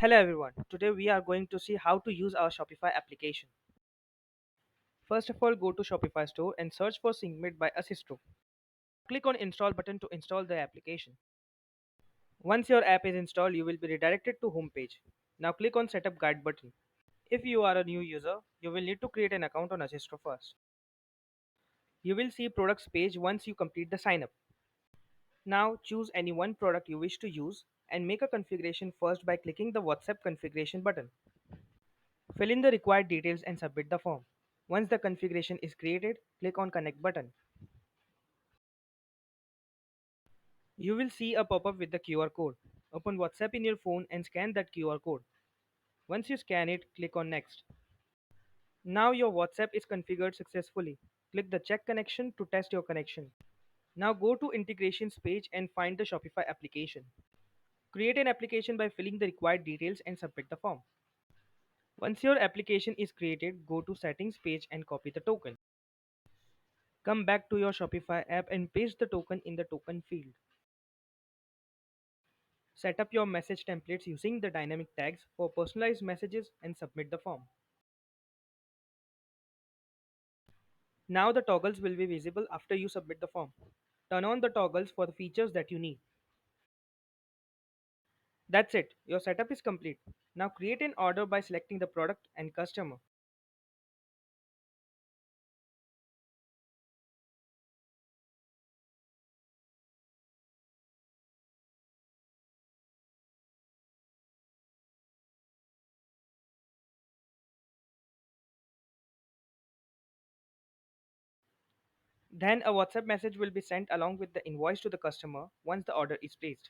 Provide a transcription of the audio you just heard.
Hello everyone. Today we are going to see how to use our Shopify application. First of all, go to Shopify store and search for SyncMate by ASSISTRO. Click on install button to install the application. Once your app is installed, you will be redirected to home page. Now click on setup guide button. If you are a new user, you will need to create an account on ASSISTRO first. You will see products page once you complete the sign up. Now choose any one product you wish to use and make a configuration first by clicking the WhatsApp configuration button. Fill in the required details and submit the form. Once the configuration is created, click on Connect button. You will see a pop-up with the QR code. Open WhatsApp in your phone and scan that QR code. Once you scan it, click on Next. Now your WhatsApp is configured successfully. Click the Check Connection to test your connection. Now go to Integrations page and find the Shopify application. Create an application by filling the required details and submit the form. Once your application is created, go to Settings page and copy the token. Come back to your Shopify app and paste the token in the token field. Set up your message templates using the dynamic tags for personalized messages and submit the form. Now the toggles will be visible after you submit the form. Turn on the toggles for the features that you need. That's it. Your setup is complete. Now create an order by selecting the product and customer. Then a WhatsApp message will be sent along with the invoice to the customer once the order is placed.